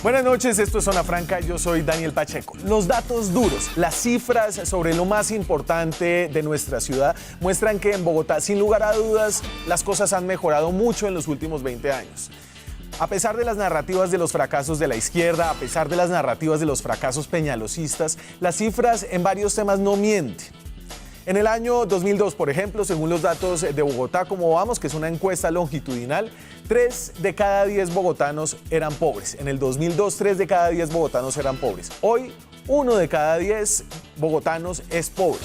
Buenas noches, esto es Zona Franca, yo soy Daniel Pacheco. Los datos duros, las cifras sobre lo más importante de nuestra ciudad muestran que en Bogotá, sin lugar a dudas, las cosas han mejorado mucho en los últimos 20 años. A pesar de las narrativas de los fracasos de la izquierda, a pesar de las narrativas de los fracasos peñalosistas, las cifras en varios temas no mienten. En el año 2002, por ejemplo, según los datos de Bogotá Cómo Vamos, que es una encuesta longitudinal, 3 de cada 10 bogotanos eran pobres. En el 2002, 3 de cada 10 bogotanos eran pobres. Hoy, 1 de cada 10 bogotanos es pobre.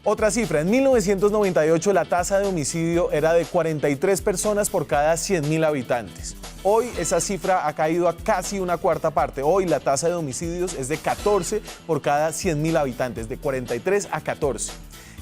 Otra cifra, en 1998 la tasa de homicidio era de 43 personas por cada 100.000 habitantes. Hoy esa cifra ha caído a casi una cuarta parte. Hoy la tasa de homicidios es de 14 por cada 100.000 habitantes, de 43 a 14.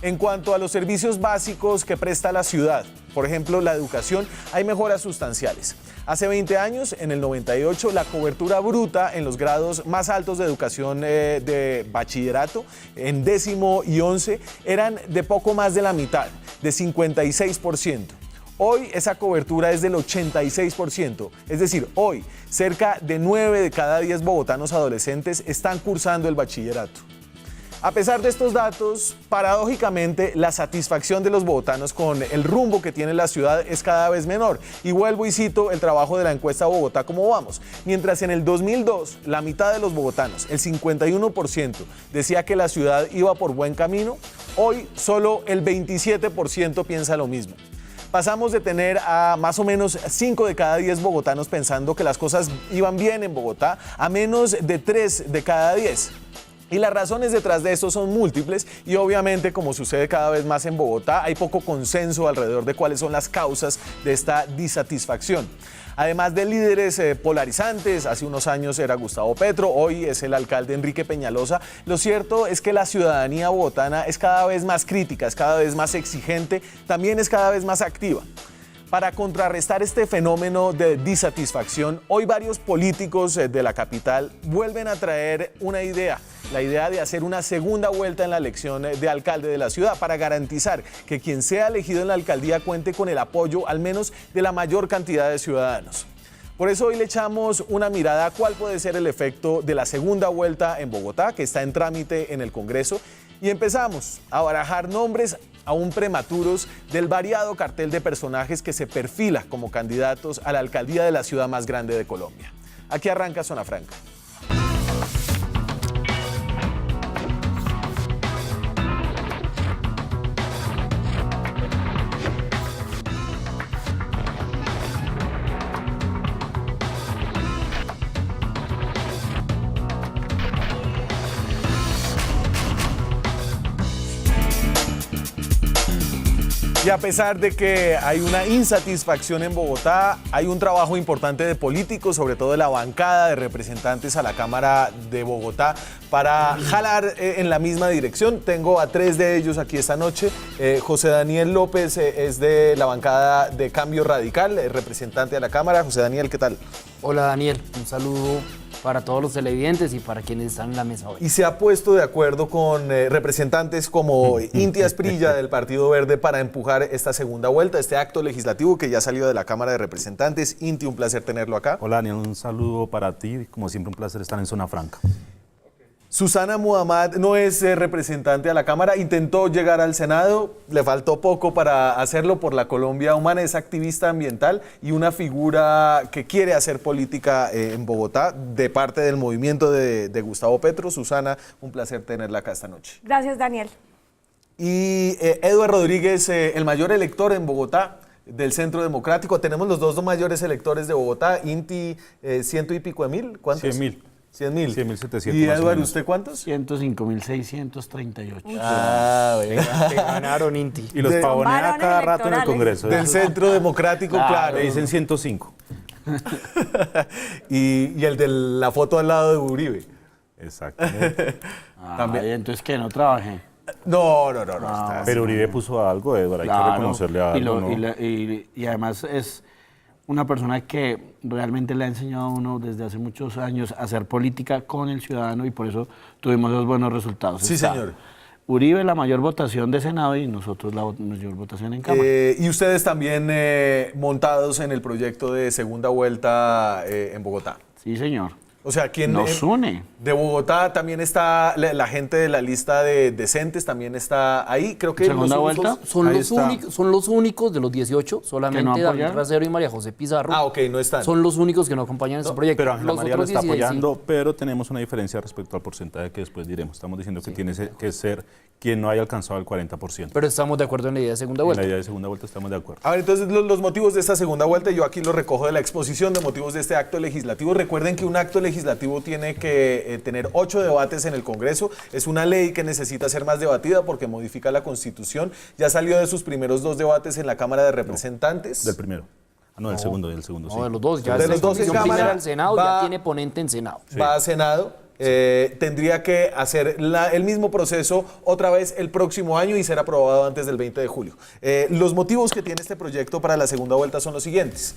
En cuanto a los servicios básicos que presta la ciudad, por ejemplo, la educación, hay mejoras sustanciales. Hace 20 años, en el 98, la cobertura bruta en los grados más altos de educación de bachillerato, en 10º y 11, eran de poco más de la mitad, de 56%. Hoy esa cobertura es del 86%, es decir, hoy cerca de 9 de cada 10 bogotanos adolescentes están cursando el bachillerato. A pesar de estos datos, paradójicamente, la satisfacción de los bogotanos con el rumbo que tiene la ciudad es cada vez menor. Y vuelvo y cito el trabajo de la encuesta Bogotá Cómo Vamos. Mientras en el 2002, la mitad de los bogotanos, el 51%, decía que la ciudad iba por buen camino, hoy solo el 27% piensa lo mismo. Pasamos de tener a más o menos 5 de cada 10 bogotanos pensando que las cosas iban bien en Bogotá, a menos de 3 de cada 10. Y las razones detrás de esto son múltiples y obviamente, como sucede cada vez más en Bogotá, hay poco consenso alrededor de cuáles son las causas de esta disatisfacción. Además de líderes polarizantes, hace unos años era Gustavo Petro, hoy es el alcalde Enrique Peñalosa, lo cierto es que la ciudadanía bogotana es cada vez más crítica, es cada vez más exigente, también es cada vez más activa. Para contrarrestar este fenómeno de disatisfacción, hoy varios políticos de la capital vuelven a traer una idea, la idea de hacer una segunda vuelta en la elección de alcalde de la ciudad para garantizar que quien sea elegido en la alcaldía cuente con el apoyo al menos de la mayor cantidad de ciudadanos. Por eso hoy le echamos una mirada a cuál puede ser el efecto de la segunda vuelta en Bogotá, que está en trámite en el Congreso, y empezamos a barajar nombres aún prematuros del variado cartel de personajes que se perfila como candidatos a la alcaldía de la ciudad más grande de Colombia. Aquí arranca Zona Franca. Y a pesar de que hay una insatisfacción en Bogotá, hay un trabajo importante de políticos, sobre todo de la bancada de representantes a la Cámara de Bogotá, para jalar en la misma dirección. Tengo a 3 de ellos aquí esta noche. José Daniel López es de la bancada de Cambio Radical, representante de la Cámara. José Daniel, ¿qué tal? Hola Daniel, un saludo para todos los televidentes y para quienes están en la mesa hoy. Y se ha puesto de acuerdo con representantes como Inti Asprilla del Partido Verde para empujar esta segunda vuelta, este acto legislativo que ya salió de la Cámara de Representantes. Inti, un placer tenerlo acá. Hola Daniel, un saludo para ti, como siempre un placer estar en Zona Franca. Susana Muhammad no es representante a la Cámara, intentó llegar al Senado, le faltó poco para hacerlo por la Colombia Humana, es activista ambiental y una figura que quiere hacer política en Bogotá de parte del movimiento de Gustavo Petro. Susana, un placer tenerla acá esta noche. Gracias, Daniel. Y Eduardo Rodríguez, el mayor elector en Bogotá del Centro Democrático. Tenemos los dos mayores electores de Bogotá, Inti, 100 y pico de mil, ¿cuántos? 100.000. 100.000. 100.700. ¿Y Eduardo, usted cuántos? 105.638. Ah, Te ganaron, Inti. Y los pavonea varones cada rato en el electorales. Congreso. del Centro Democrático, claro. Le dicen 105. y el de la foto al lado de Uribe. Exactamente. También. Entonces, ¿qué? ¿No trabajé? No. Está Pero Uribe puso algo, Eduardo, hay que reconocerle algo, ¿no? Y además es una persona que realmente le ha enseñado a uno desde hace muchos años a hacer política con el ciudadano y por eso tuvimos los buenos resultados. Sí, señor. Uribe la mayor votación de Senado y nosotros la mayor votación en Cámara. Y ustedes también montados en el proyecto de segunda vuelta en Bogotá. Sí, señor. O sea, ¿quién Nos une. de Bogotá también está la gente de la lista de decentes, también está ahí? Creo que ¿Segunda los únicos- vuelta? Son los únicos de los 18, solamente David apoyaron. Racero y María José Pizarro. Ah, ok, no están. Son los únicos que no acompañan este proyecto. Pero Ángela Los María lo otros está 16, sí. apoyando, pero tenemos una diferencia respecto al porcentaje que después diremos. Estamos diciendo que tiene que ser quien no haya alcanzado el 40%. Pero estamos de acuerdo en la idea de segunda En vuelta. la idea de segunda vuelta estamos de acuerdo. A ver, entonces los motivos de esta segunda vuelta, yo aquí los recojo de la exposición de motivos de este acto legislativo. Recuerden que un acto legislativo tiene que tener 8 debates en el Congreso. Es una ley que necesita ser más debatida porque modifica la Constitución. Ya salió de sus primeros 2 debates en la Cámara de Representantes. Del primero. Ah, no, del segundo, sí. No, de los dos. Ya De es los dos en discusión primera Cámara, al Senado, va- ya tiene ponente en Senado. Va a Senado. Tendría que hacer el mismo proceso otra vez el próximo año y ser aprobado antes del 20 de julio. Los motivos que tiene este proyecto para la segunda vuelta son los siguientes.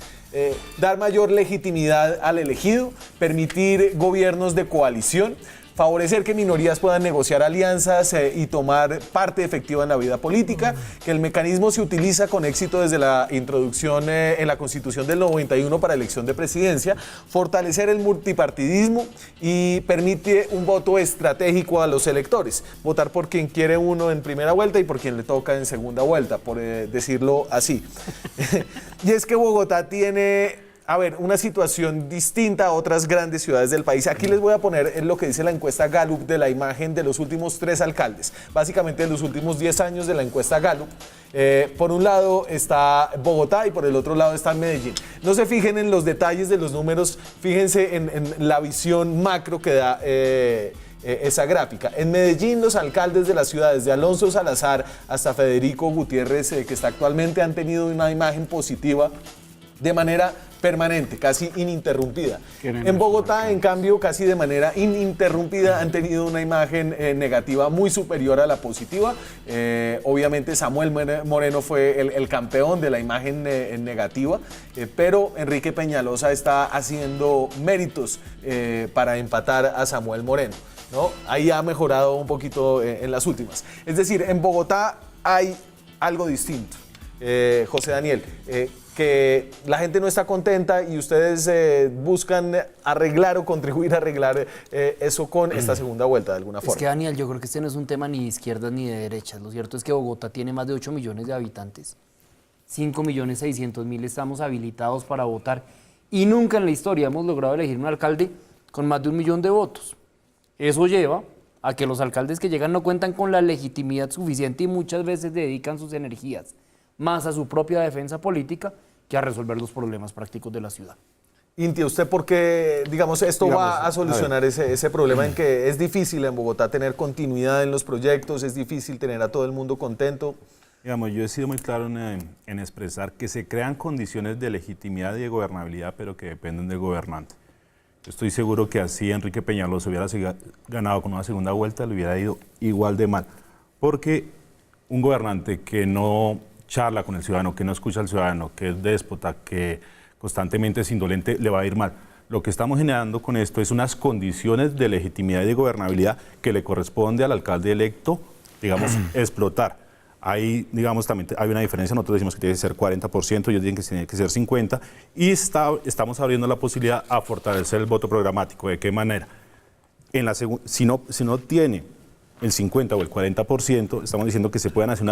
Dar mayor legitimidad al elegido, permitir gobiernos de coalición, favorecer que minorías puedan negociar alianzas y tomar parte efectiva en la vida política, que el mecanismo se utiliza con éxito desde la introducción en la Constitución del 91 para elección de presidencia, fortalecer el multipartidismo y permite un voto estratégico a los electores, votar por quien quiere uno en primera vuelta y por quien le toca en segunda vuelta, por decirlo así. Y es que Bogotá tiene una situación distinta a otras grandes ciudades del país. Aquí les voy a poner lo que dice la encuesta Gallup de la imagen de los últimos 3 alcaldes, básicamente de los últimos 10 años de la encuesta Gallup. Por un lado está Bogotá y por el otro lado está Medellín. No se fijen en los detalles de los números, fíjense en la visión macro que da esa gráfica. En Medellín, los alcaldes de las ciudades, de Alonso Salazar hasta Federico Gutiérrez, que está actualmente, han tenido una imagen positiva de manera permanente, casi ininterrumpida. En Bogotá, en cambio, casi de manera ininterrumpida han tenido una imagen negativa muy superior a la positiva. Obviamente Samuel Moreno fue el campeón de la imagen negativa, pero Enrique Peñalosa está haciendo méritos para empatar a Samuel Moreno, ¿no? Ahí ha mejorado un poquito en las últimas. Es decir, en Bogotá hay algo distinto. José Daniel, que la gente no está contenta y ustedes buscan arreglar o contribuir a arreglar eso con esta segunda vuelta de alguna forma. Es que, Daniel, yo creo que este no es un tema ni de izquierdas ni de derechas. Lo cierto es que Bogotá tiene más de 8 millones de habitantes. 5.600.000 estamos habilitados para votar. Y nunca en la historia hemos logrado elegir un alcalde con más de 1 millón de votos. Eso lleva a que los alcaldes que llegan no cuentan con la legitimidad suficiente y muchas veces dedican sus energías más a su propia defensa política que a resolver los problemas prácticos de la ciudad. Inti, ¿usted por qué, digamos, esto va a solucionar ese problema en que es difícil en Bogotá tener continuidad en los proyectos, es difícil tener a todo el mundo contento? Digamos, yo he sido muy claro en expresar que se crean condiciones de legitimidad y de gobernabilidad, pero que dependen del gobernante. Yo estoy seguro que así Enrique Peñalosa hubiera ganado con una segunda vuelta, le hubiera ido igual de mal. Porque un gobernante que no charla con el ciudadano, que no escucha al ciudadano, que es déspota, que constantemente es indolente, le va a ir mal. Lo que estamos generando con esto es unas condiciones de legitimidad y de gobernabilidad que le corresponde al alcalde electo, digamos, explotar. Ahí, digamos, también hay una diferencia. Nosotros decimos que tiene que ser 40%, ellos dicen que tiene que ser 50%, y estamos abriendo la posibilidad a fortalecer el voto programático. ¿De qué manera? Si no tiene el 50 o el 40%, estamos diciendo que se puedan hacer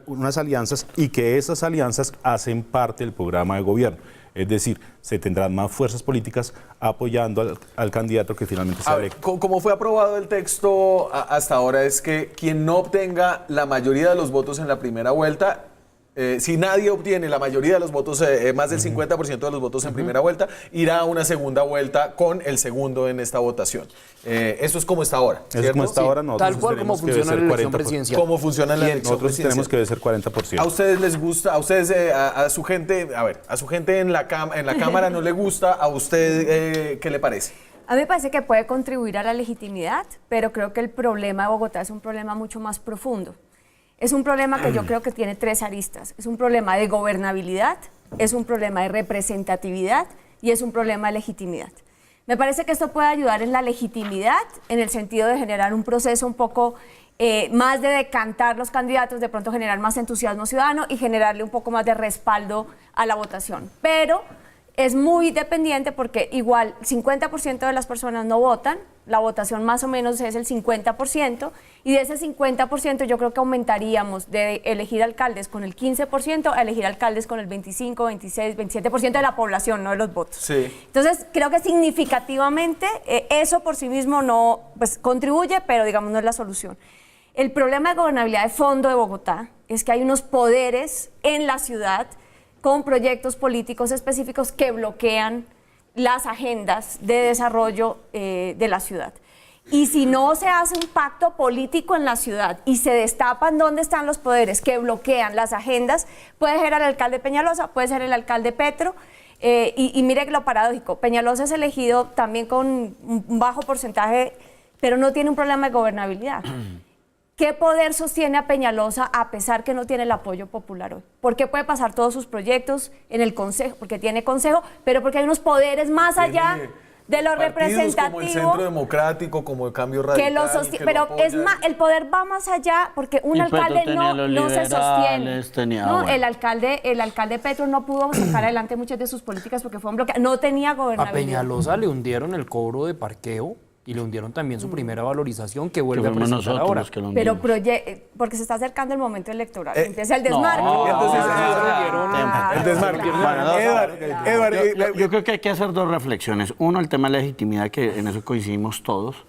unas alianzas y que esas alianzas hacen parte del programa de gobierno. Es decir, se tendrán más fuerzas políticas apoyando al candidato que finalmente sea electo. Como fue aprobado el texto hasta ahora es que quien no obtenga la mayoría de los votos en la primera vuelta, si nadie obtiene la mayoría de los votos, más del 50% de los votos en primera vuelta, irá a una segunda vuelta con el segundo en esta votación. Eso es como está ahora, ¿cierto? Eso es como está ahora, Tal cual como funciona la elección presidencial. ¿Cómo funciona la elección Nosotros tenemos presidencial? que ser 40%. ¿A ustedes les gusta, a su gente, a su gente en la Cámara no le gusta, a usted qué le parece? A mí me parece que puede contribuir a la legitimidad, pero creo que el problema de Bogotá es un problema mucho más profundo. Es un problema que yo creo que tiene 3 aristas. Es un problema de gobernabilidad, es un problema de representatividad y es un problema de legitimidad. Me parece que esto puede ayudar en la legitimidad, en el sentido de generar un proceso un poco más de decantar los candidatos, de pronto generar más entusiasmo ciudadano y generarle un poco más de respaldo a la votación. Pero es muy dependiente porque igual 50% de las personas no votan, la votación más o menos es el 50%, y de ese 50% yo creo que aumentaríamos de elegir alcaldes con el 15% a elegir alcaldes con el 25, 26, 27% de la población, no de los votos. Sí. Entonces, creo que significativamente eso por sí mismo no pues, contribuye, pero digamos no es la solución. El problema de gobernabilidad de fondo de Bogotá es que hay unos poderes en la ciudad con proyectos políticos específicos que bloquean las agendas de desarrollo de la ciudad. Y si no se hace un pacto político en la ciudad y se destapan dónde están los poderes que bloquean las agendas, puede ser el alcalde Peñalosa, puede ser el alcalde Petro, y mire que lo paradójico, Peñalosa es elegido también con un bajo porcentaje, pero no tiene un problema de gobernabilidad. ¿Qué poder sostiene a Peñalosa a pesar que no tiene el apoyo popular hoy? ¿Por qué puede pasar todos sus proyectos en el Consejo? Porque tiene Consejo, pero porque hay unos poderes más allá de lo representativo. Como el Centro Democrático, como el Cambio Radical. Que lo sostiene, pero es más, el poder va más allá porque un alcalde no se sostiene. No, el alcalde Petro no pudo sacar adelante muchas de sus políticas porque fue un bloqueo, no tenía A gobernabilidad. Peñalosa le hundieron el cobro de parqueo y le hundieron también su primera valorización que vuelve a fuimos presentar nosotros ahora. los que lo Pero hundimos. porque se está acercando el momento electoral, empieza el desmarque. El desmarque. Eduardo, Yo creo que hay que hacer dos reflexiones. Uno, el tema de la legitimidad, que en eso coincidimos todos.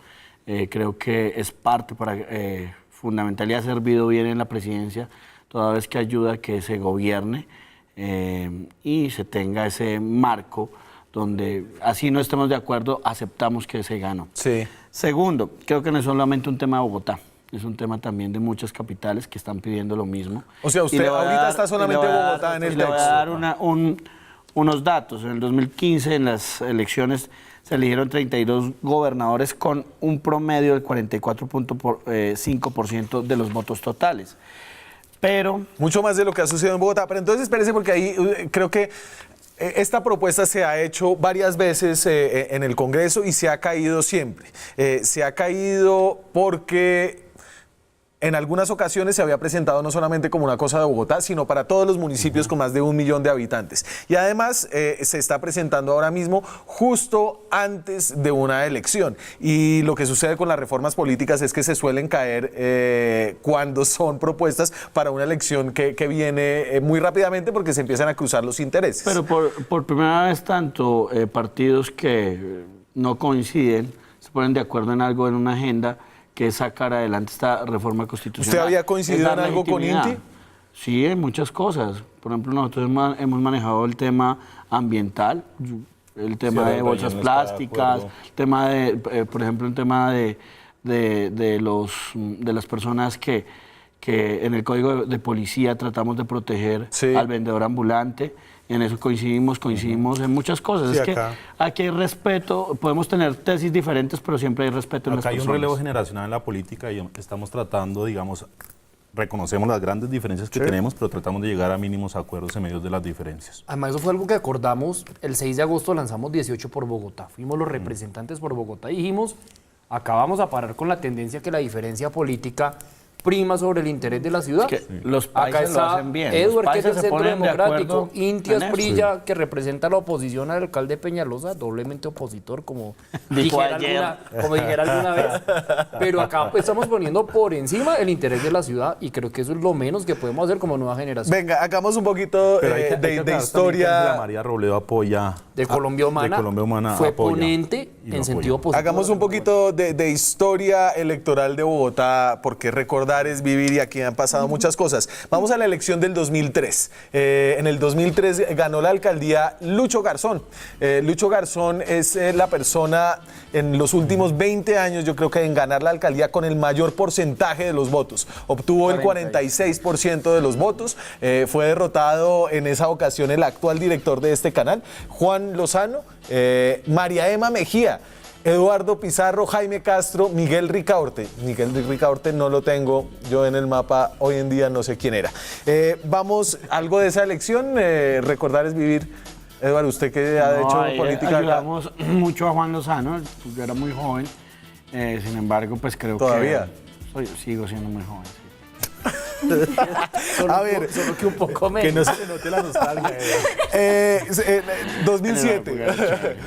Creo que es parte fundamental y ha servido bien en la presidencia, toda vez que ayuda a que se gobierne y se tenga ese marco donde así no estemos de acuerdo, aceptamos que se ganó. Sí. Segundo, creo que no es solamente un tema de Bogotá, es un tema también de muchas capitales que están pidiendo lo mismo. O sea, usted ahorita está solamente Bogotá en el Le voy a dar texto. unos datos. En el 2015, en las elecciones, se eligieron 32 gobernadores con un promedio del 44.5% de los votos totales. Pero Mucho más de lo que ha sucedido en Bogotá. Pero entonces espérese, porque ahí creo que esta propuesta se ha hecho varias veces en el Congreso y se ha caído siempre. Se ha caído porque en algunas ocasiones se había presentado no solamente como una cosa de Bogotá, sino para todos los municipios con más de 1 millón de habitantes. Y además se está presentando ahora mismo justo antes de una elección. Y lo que sucede con las reformas políticas es que se suelen caer cuando son propuestas para una elección que viene muy rápidamente porque se empiezan a cruzar los intereses. Pero por primera vez tanto partidos que no coinciden se ponen de acuerdo en algo, en una agenda, que es sacar adelante esta reforma constitucional. ¿Usted había coincidido Es en dar algo con legitimidad. INTI? Sí, en muchas cosas. Por ejemplo, nosotros hemos manejado el tema ambiental, el tema de bolsas plásticas, el tema de, por ejemplo, el tema de las personas que en el código de policía tratamos de proteger al vendedor ambulante. En eso coincidimos en muchas cosas. Sí, es que aquí hay respeto, podemos tener tesis diferentes, pero siempre hay respeto en las Acá hay un personas. relevo generacional en la política y estamos tratando, digamos, reconocemos las grandes diferencias que tenemos, pero tratamos de llegar a mínimos acuerdos en medio de las diferencias. Además, eso fue algo que acordamos, el 6 de agosto lanzamos 18 por Bogotá, fuimos los representantes por Bogotá y dijimos, acá vamos a parar con la tendencia que la diferencia política prima sobre el interés de la ciudad. Es que los Acá países lo está hacen bien. Edward, Los que es el países se Centro ponen de Democrático, acuerdo Inti en eso. Asprilla, que representa la oposición al alcalde Peñalosa, doblemente opositor, como Dijo dijera ayer. alguna vez. Pero acá pues, estamos poniendo por encima el interés de la ciudad y creo que eso es lo menos que podemos hacer como nueva generación. Venga, hagamos un poquito Pero hay que de aclarar también que historia. Ángela María Robledo apoya De Colombia Humana, fue apoya ponente y lo en apoya. sentido positivo. Hagamos un poquito de historia electoral de Bogotá, porque recordar es vivir y aquí han pasado muchas cosas. Vamos a la elección del 2003. En el 2003 ganó la alcaldía Lucho Garzón. Lucho Garzón es la persona en los últimos 20 años, yo creo que en ganar la alcaldía con el mayor porcentaje de los votos. Obtuvo el 46% de los votos. Fue derrotado en esa ocasión el actual director de este canal, Juan Lozano, María Emma Mejía, Eduardo Pizarro, Jaime Castro, Miguel Ricaurte. Miguel Ricaurte no lo tengo yo en el mapa, hoy en día no sé quién era. Vamos, algo de esa elección, recordar es vivir. Eduardo, usted que ha hecho política. Ayudamos mucho a Juan Lozano, pues yo era muy joven, sin embargo, pues creo ¿Todavía? que sigo siendo muy joven. Sí. A ver, Solo que un poco Que menos. no se le note la nostalgia. 2007.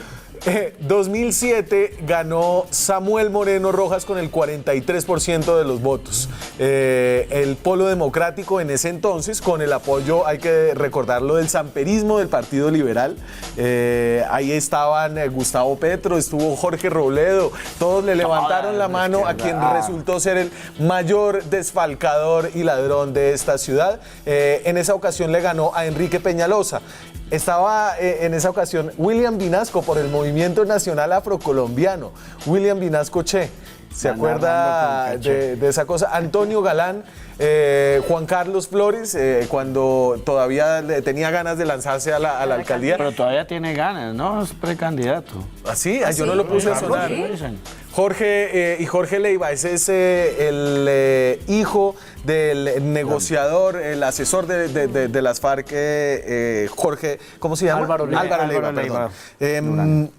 2007 ganó Samuel Moreno Rojas con el 43% de los votos. El Polo Democrático en ese entonces, con el apoyo, hay que recordarlo, del samperismo del Partido Liberal. Ahí estaban Gustavo Petro, estuvo Jorge Robledo, todos le levantaron la mano a quien resultó ser el mayor desfalcador y ladrón de esta ciudad. En esa ocasión le ganó a Enrique Peñalosa. Estaba en esa ocasión William Vinasco por el Movimiento Nacional Afrocolombiano. William Vinasco Che. ¿Se acuerda de esa cosa? Antonio Galán, Juan Carlos Flores, cuando todavía tenía ganas de lanzarse a la alcaldía. Pero todavía tiene ganas, ¿no? Es precandidato. ¿Ah, sí? Yo no lo puse a sonar. Jorge Leiva, ese es el hijo del negociador, el asesor de las FARC, Jorge, ¿cómo se llama? Álvaro Leiva. Perdón.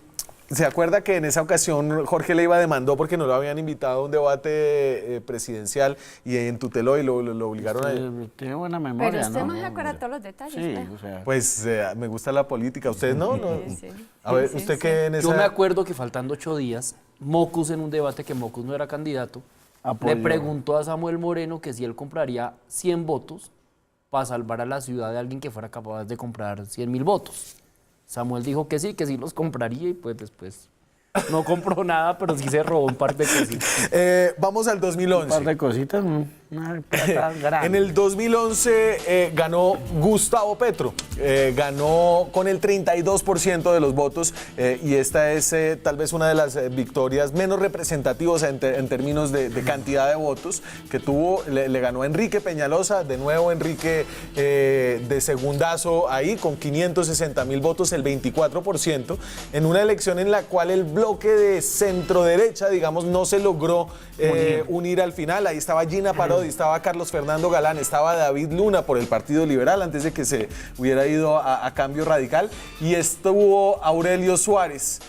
¿Se acuerda que en esa ocasión Jorge Leiva demandó porque no lo habían invitado a un debate presidencial y entuteló y lo obligaron a... Tiene buena memoria, Pero usted ¿no? no se acuerda todos los detalles. Sí, ¿no? o sea. Pues me gusta la política, ¿ustedes no? Sí. A ver, Sí, ¿usted sí. qué en esa...? Yo me acuerdo que faltando 8 días, Mocus en un debate que Mocus no era candidato, Apoyó. le preguntó a Samuel Moreno que si él compraría 100 votos para salvar a la ciudad de alguien que fuera capaz de comprar 100.000 votos. Samuel dijo que sí los compraría y pues después no compró nada, pero sí se robó un par de cositas. Vamos al Un par 2011. de cositas, una plata grande. En el 2011 ganó Gustavo Petro, ganó con el 32% de los votos y esta es tal vez una de las victorias menos representativas en términos de cantidad de votos que tuvo. Le ganó a Enrique Peñalosa, de nuevo Enrique de segundazo ahí con 560.000 votos, el 24%, en una elección en la cual el bloque de centro derecha, digamos, no se logró unir al final. Ahí estaba Gina Parodi, estaba Carlos Fernando Galán, estaba David Luna por el Partido Liberal antes de que se hubiera ido a Cambio Radical, y estuvo Aurelio Suárez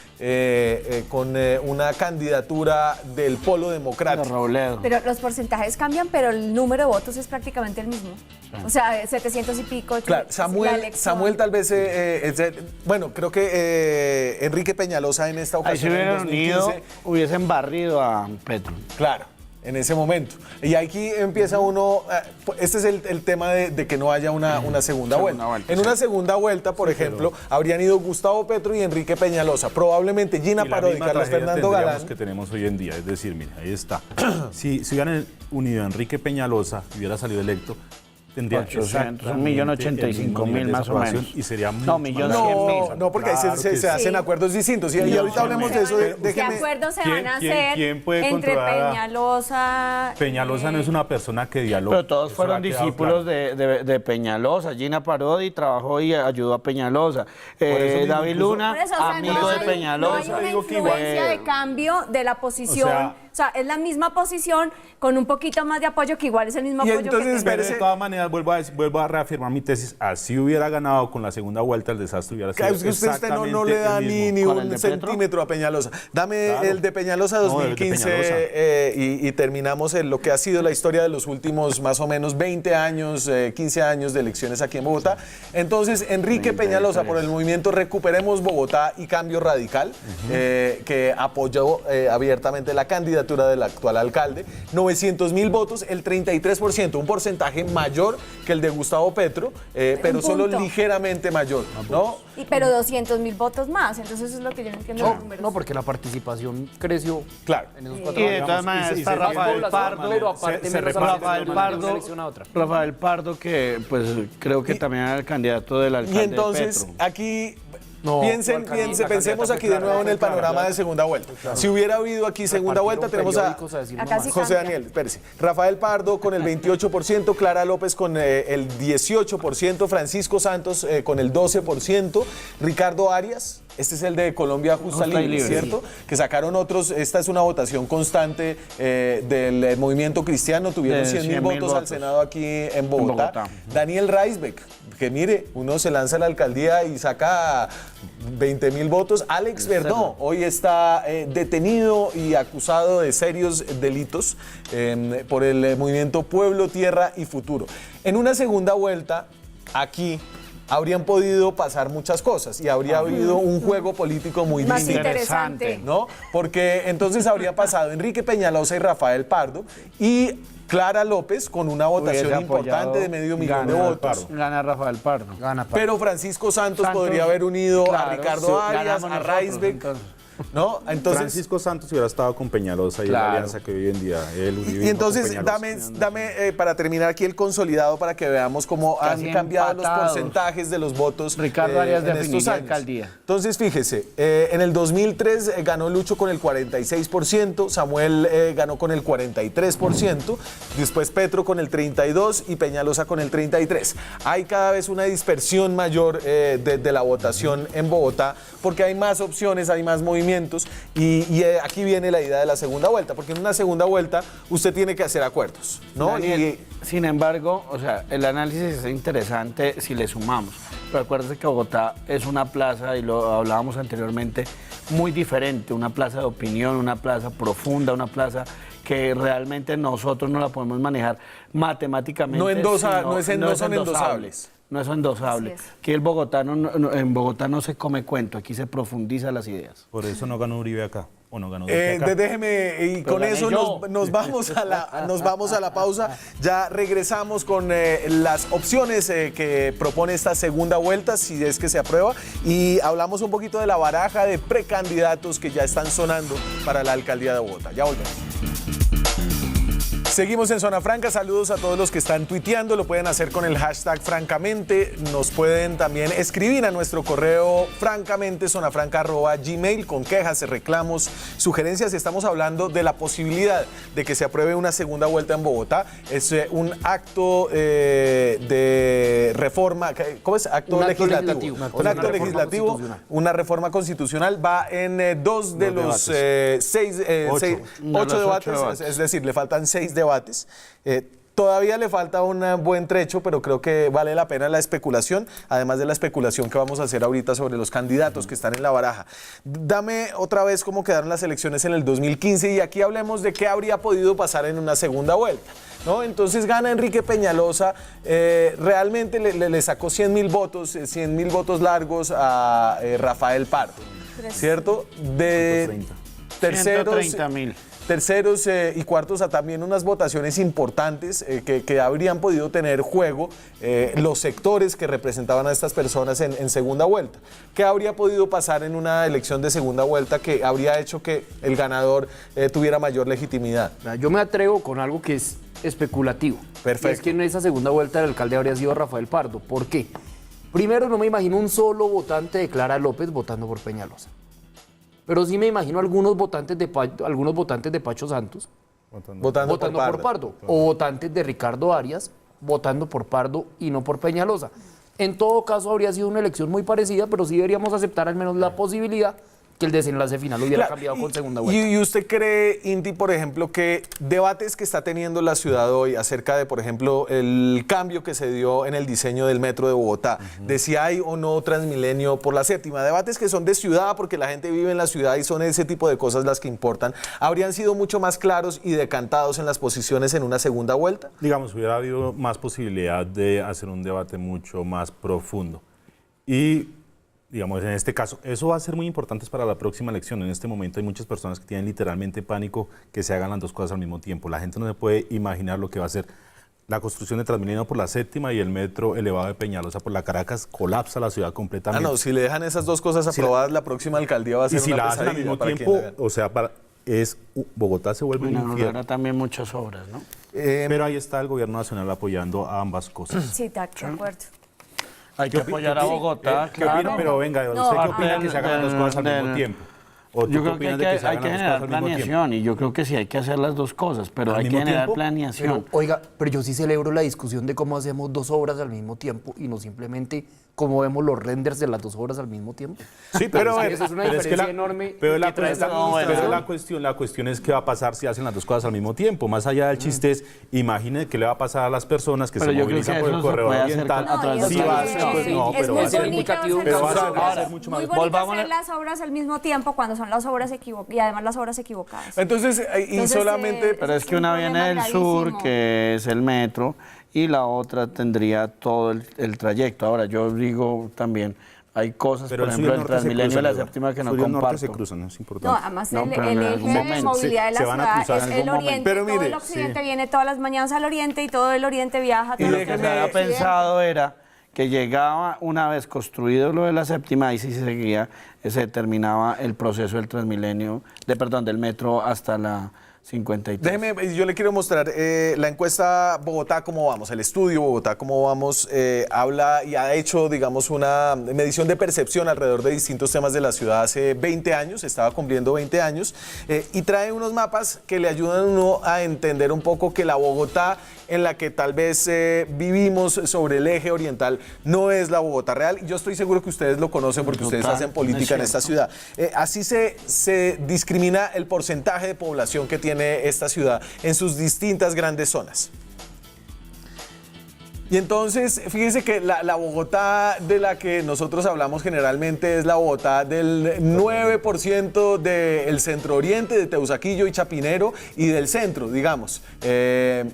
con una candidatura del Polo Democrático. Robledo. Pero los porcentajes cambian, pero el número de votos es prácticamente el mismo. O sea, 700 y pico. Claro, la Samuel elección. tal vez bueno, creo que Enrique Peñalosa en esta Ahí se ocasión en hubieran unido, 2015, hubiesen barrido a Petro. claro, en ese momento. Y aquí empieza uno, este es el tema de que no haya una segunda vuelta. En una segunda vuelta, por ejemplo, habrían ido Gustavo Petro y Enrique Peñalosa, probablemente Gina Y la Parodi, misma Carlos tragedia Fernando tendríamos Galán. que tenemos hoy en día. Es decir, mire, ahí está. Si hubieran unido a Enrique Peñalosa y hubiera salido electo, tendría 800, 1.085.000 más o menos. Y sería No, mucho 1.100.000. No, porque ahí Claro que se hacen sí. acuerdos distintos. Y ahorita hablemos de eso. ¿Qué Déjeme. acuerdos se ¿Quién- van a quién- hacer quién puede entre controlar a- Peñalosa? Peñalosa no es una persona que dialoga. Pero todos Eso fueron ha quedado discípulos claro. de Peñalosa. Gina Parodi trabajó y ayudó a Peñalosa. eso mismo, David incluso- Luna, Por eso, o sea, amigo no de hay- Peñalosa. No hay una digo que igual- influencia de cambio de la posición. O sea, es la misma posición con un poquito más de apoyo, que igual es el mismo Y apoyo entonces, que Pero espérese. de todas maneras, vuelvo a reafirmar mi tesis. Así hubiera ganado con la segunda vuelta, el desastre hubiera sido Es que usted exactamente no le da el ni mismo. ¿Con el un de Petro? centímetro a Peñalosa. Dame Claro. el de Peñalosa No, el de 2015 Peñalosa. y terminamos en lo que ha sido la historia de los últimos más o menos 20 años, 15 años de elecciones aquí en Bogotá. Entonces, Enrique 33. Peñalosa por el movimiento Recuperemos Bogotá y Cambio Radical, que apoyó abiertamente la candidatura del actual alcalde. 900.000 votos, el 33%, un porcentaje mayor que el de Gustavo Petro, pero solo punto. ligeramente mayor, ¿no? pero 200.000 votos más. Entonces eso es lo que yo no entiendo. de los números. No, porque la participación creció Claro. en esos 4 Y de años. todas maneras y está se- Rafael población, Pardo. pero aparte se menos reparte. Rafael de una Pardo, elección a otra. Rafael Pardo, que pues creo que también era el candidato del alcalde Y entonces de Petro. aquí No, pensemos aquí de nuevo en el panorama de segunda vuelta. Si hubiera habido aquí segunda vuelta, tenemos a Periódicos a decir Acá nomás. sí José cambia. Daniel, espérese. Rafael Pardo con el 28%, Clara López con el 18%, Francisco Santos con el 12%, Ricardo Arias Este es el de Colombia Justa y Libre, ¿cierto? Que sacaron otros, esta es una votación constante del movimiento cristiano, tuvieron De 100.000 100.000 votos al votos. Senado aquí en Bogotá. Bogotá. Daniel Reisbeck, que mire, uno se lanza a la alcaldía y saca 20.000 votos. Alex Verdón hoy está detenido y acusado de serios delitos por el movimiento Pueblo, Tierra y Futuro. En una segunda vuelta, aquí habrían podido pasar muchas cosas y habría habido un juego político muy Más distinto. interesante. ¿No? Porque entonces habría pasado Enrique Peñalosa y Rafael Pardo y Clara López con una votación Hubiese importante de medio millón de gana votos. Gana Rafael Pardo. Gana Pardo. Pero Francisco Santos Santos, podría haber unido a claro, Ricardo sí, Arias, ganamos a nosotros, Reisbeck, entonces. ¿no? Entonces, Francisco Santos hubiera estado con Peñalosa y la Claro. alianza que hoy en día él Uribe y entonces con Peñalosa. dame para terminar aquí el consolidado para que veamos cómo Casi han cambiado empatados. los porcentajes de los votos Ricardo Arias en estos definiría años. alcaldía. Entonces, fíjese, en el 2003 ganó Lucho con el 46%, Samuel ganó con el 43%, después Petro con el 32% y Peñalosa con el 33%. Hay cada vez una dispersión mayor de la votación en Bogotá porque hay más opciones, hay más movimientos y aquí viene la idea de la segunda vuelta, porque en una segunda vuelta usted tiene que hacer acuerdos, ¿no? Daniel, sin embargo, o sea, el análisis es interesante si le sumamos. Pero acuérdese que Bogotá es una plaza, y lo hablábamos anteriormente, muy diferente, una plaza de opinión, una plaza profunda, una plaza que realmente nosotros no la podemos manejar matemáticamente. No son endosables. No es endosable. Así es. Aquí en Bogotá no se come cuento, aquí se profundiza las ideas. Por eso no ganó Uribe acá. ¿O no ganó Duque acá? Déjeme, y Pero con gané eso yo. nos vamos a la pausa. Ya regresamos con las opciones que propone esta segunda vuelta, si es que se aprueba, y hablamos un poquito de la baraja de precandidatos que ya están sonando para la alcaldía de Bogotá. Ya volvemos. Seguimos en Zona Franca, saludos a todos los que están tuiteando, lo pueden hacer con el hashtag francamente, nos pueden también escribir a nuestro correo francamente@gmail.com con quejas, reclamos, sugerencias. Estamos hablando de la posibilidad de que se apruebe una segunda vuelta en Bogotá. Es un acto de reforma, ¿cómo es? Acto Un acto legislativo. legislativo. Un acto Una reforma legislativo, constitucional. una reforma constitucional, va en dos de los Ocho. ocho debates, es decir, le faltan 6 debates. Todavía le falta un buen trecho, pero creo que vale la pena la especulación, además de la especulación que vamos a hacer ahorita sobre los candidatos que están en la baraja. Dame otra vez cómo quedaron las elecciones en el 2015 y aquí hablemos de qué habría podido pasar en una segunda vuelta, ¿no? Entonces gana Enrique Peñalosa, realmente le sacó 100.000 votos, 100.000 votos largos a Rafael Pardo, ¿cierto? De 130. terceros... 130.000. Terceros y cuartos a también unas votaciones importantes que habrían podido tener juego los sectores que representaban a estas personas en segunda vuelta. ¿Qué habría podido pasar en una elección de segunda vuelta que habría hecho que el ganador tuviera mayor legitimidad? Yo me atrevo con algo que es especulativo. Perfecto. Y es que en esa segunda vuelta el alcalde habría sido Rafael Pardo. ¿Por qué? Primero, no me imagino un solo votante de Clara López votando por Peñalosa. Pero sí me imagino algunos votantes de Pacho Santos votando por Pardo. O votantes de Ricardo Arias votando por Pardo y no por Peñalosa. En todo caso, habría sido una elección muy parecida, pero sí deberíamos aceptar al menos la posibilidad que el desenlace final hubiera Claro, cambiado con segunda vuelta. ¿Y usted cree, Inti, por ejemplo, que debates que está teniendo la ciudad hoy acerca de, por ejemplo, el cambio que se dio en el diseño del metro de Bogotá, de si hay o no Transmilenio por la séptima, debates que son de ciudad porque la gente vive en la ciudad y son ese tipo de cosas las que importan, habrían sido mucho más claros y decantados en las posiciones en una segunda vuelta? Digamos, hubiera habido más posibilidad de hacer un debate mucho más profundo. Y, digamos, en este caso, eso va a ser muy importante para la próxima elección. En este momento hay muchas personas que tienen literalmente pánico que se hagan las dos cosas al mismo tiempo. La gente no se puede imaginar lo que va a ser la construcción de Transmilenio por la séptima y el metro elevado de Peñalosa por la Caracas. Colapsa la ciudad completamente. Ah, no, si le dejan esas dos cosas aprobadas, la próxima alcaldía va a ser Y si una la hacen al pesadilla mismo para quien tiempo, la haga. o sea, Bogotá se vuelve Bueno, un nos infierno. dará también muchas obras, ¿no? Pero ahí está el gobierno nacional apoyando a ambas cosas. Sí, de acuerdo. Hay que apoyar a Bogotá, ¿Qué opina? claro. Pero venga, ¿usted No, qué opina que se hagan las dos cosas al mismo tiempo? ¿O tú Yo qué creo que opinas de que se hay hagan que las dos generar cosas al mismo tiempo? planeación y yo creo que sí hay que hacer las dos cosas, pero ¿Al hay que mismo generar tiempo? planeación. Oiga, pero yo sí celebro la discusión de cómo hacemos dos obras al mismo tiempo y no simplemente como vemos los renders de las dos obras al mismo tiempo. Sí, pero, Eso es una diferencia enorme pero que la, trae esta pero administración. la cuestión es qué va a pasar si hacen las dos cosas al mismo tiempo. Más allá del chiste es, imagine qué le va a pasar a las personas que Pero se yo creo movilizan que por eso el se corredor puede hacer oriental. a través de Sí, la va a transición. ser, no, es pero muy va a ser bonito indicativo, hacer pero va a las ser- va a ser obras, mucho muy más- bonito Volvamos hacer las obras al mismo tiempo cuando son las obras equivocadas y además las obras equivocadas. Entonces, y Entonces, solamente... Pero es que un una viene problema del sur, gravísimo. que es el metro, y la otra tendría todo el trayecto. Ahora, yo digo también, hay cosas, Pero por el sur y ejemplo, el el norte se Transmilenio y cruzan, la Eduardo. séptima que no Sur y el norte se comparto. cruzan, es No, importante. además No, el pero en eje algún de momento, movilidad de la se van a ciudad cruzar es en el algún momento. oriente, Pero todo mire, el occidente viene todas las mañanas al oriente y todo el oriente viaja Y todos Lo los que días se al había occidente. pensado era que llegaba una vez construido lo de la séptima, y si se seguía, se terminaba el proceso del Transmilenio, del metro hasta la 53. Déjeme, yo le quiero mostrar la encuesta Bogotá, cómo vamos, el estudio Bogotá, cómo vamos, habla y ha hecho, digamos, una medición de percepción alrededor de distintos temas de la ciudad hace 20 años, estaba cumpliendo 20 años, y trae unos mapas que le ayudan a uno a entender un poco que la Bogotá en la que tal vez vivimos sobre el eje oriental no es la Bogotá real. Yo estoy seguro que ustedes lo conocen porque ustedes Total, hacen política en es esta ciudad. Así se discrimina el porcentaje de población que tiene esta ciudad en sus distintas grandes zonas. Y entonces, fíjense que la Bogotá de la que nosotros hablamos generalmente es la Bogotá del 9% del centro oriente, de Teusaquillo y Chapinero, y del centro, digamos.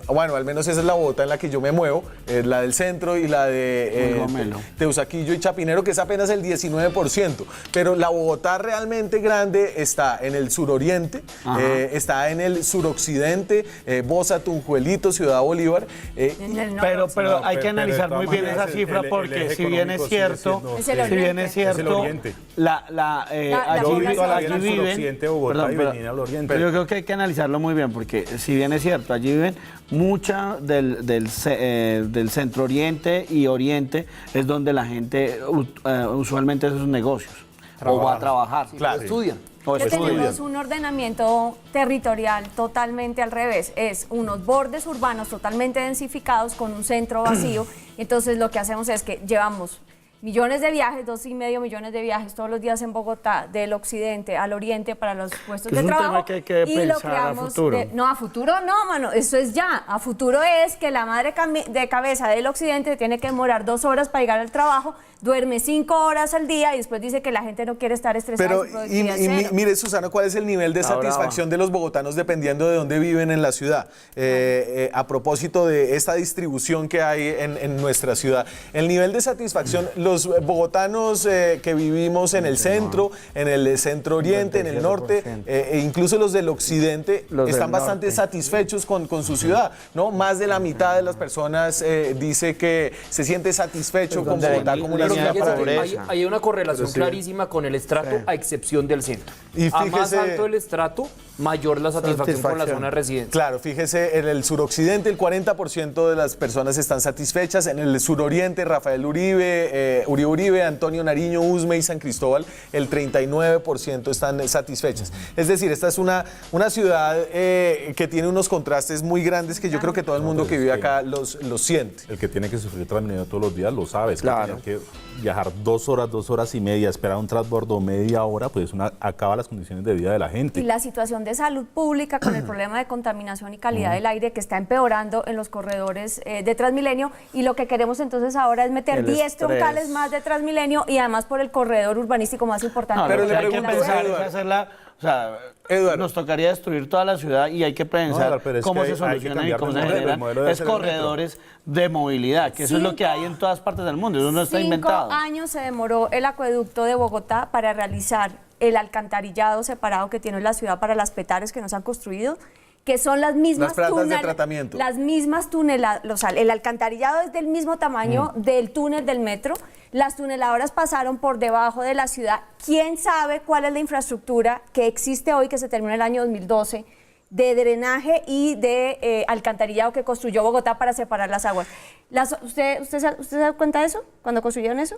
Bueno, al menos esa es la Bogotá en la que yo me muevo, la del centro y la de Gomelo. Teusaquillo y Chapinero, que es apenas el 19%. Pero la Bogotá realmente grande está en el suroriente, está en el suroccidente, Bosa, Tunjuelito, Ciudad Bolívar. En el norte. Pero hay que pero de analizar todas muy bien maneras esa cifra el porque eje si bien económico es sigue cierto, siendo- Es el si bien oriente. es cierto, Es el oriente. allí, Yo viví toda la allí vida en el viven, suroccidente de Bogotá y venía al oriente. pero yo creo que hay que analizarlo muy bien porque si bien es cierto, allí viven mucha del centro oriente y oriente es donde la gente usualmente hace sus negocios o va a trabajar. Claro. Estudian. O Que estudian. tenemos un ordenamiento territorial totalmente al revés. Es unos bordes urbanos totalmente densificados con un centro vacío. Entonces lo que hacemos es que llevamos millones de viajes, 2,5 millones de viajes todos los días en Bogotá, del occidente al oriente para los puestos Que de es un tema trabajo. que hay que y lo pensar a creamos futuro. no, a futuro no, mano, eso es ya. A futuro es que la madre de cabeza del occidente tiene que demorar 2 horas para llegar al trabajo, duerme 5 horas al día y después dice que la gente no quiere estar estresada. Pero, y su productividad es cero. mire, Susana, ¿cuál es el nivel de Ahora satisfacción de los bogotanos dependiendo de dónde viven en la ciudad? A propósito de esta distribución que hay en nuestra ciudad, el nivel de satisfacción, los bogotanos que vivimos en el centro oriente, en el norte, e incluso los del occidente, Los del están bastante norte. satisfechos con su ciudad, ¿no? Más de la mitad de las personas dice que se siente satisfecho con Bogotá como una Pero ciudad fíjese para que vivir. hay una correlación clarísima con el estrato, a excepción del centro. Y A más fíjese- alto el estrato, mayor la satisfacción con la zona residencial. Claro, fíjese, en el suroccidente el 40% de las personas están satisfechas, en el suroriente Rafael Uribe, Uribe, Antonio Nariño, Usme y San Cristóbal el 39% están satisfechas. Es decir, esta es una ciudad que tiene unos contrastes muy grandes que yo creo que todo el mundo que vive acá los siente. El que tiene que sufrir Transmilenio todos los días lo sabe. Es que Claro. tener que viajar 2 horas y media, esperar un transbordo media hora, pues acaba las condiciones de vida de la gente. Y la situación de salud pública con el problema de contaminación y calidad del aire que está empeorando en los corredores de Transmilenio, y lo que queremos entonces ahora es meter El 10 estrés. troncales más de Transmilenio y además por el corredor urbanístico más importante. No, Pero lo le que hay que pregunto, pensar es Eduardo. hacerla, o sea, Eduardo. nos tocaría destruir toda la ciudad y hay que pensar pero es cómo que se hay que solucionan y cambiar cómo de se modelo, el generan modelo debe es ser el metro. corredores de movilidad, que eso es lo que hay en todas partes del mundo, eso no está 5 inventado. años se demoró el acueducto de Bogotá para realizar el alcantarillado separado que tiene la ciudad para las Petare que nos han construido, que son las mismas Las plantas de tratamiento. Las mismas tuneladas, el alcantarillado es del mismo tamaño del túnel del metro. Las tuneladoras pasaron por debajo de la ciudad. ¿Quién sabe cuál es la infraestructura que existe hoy, que se terminó en el año 2012, de drenaje y de alcantarillado que construyó Bogotá para separar las aguas? ¿Usted se da cuenta de eso cuando construyeron eso?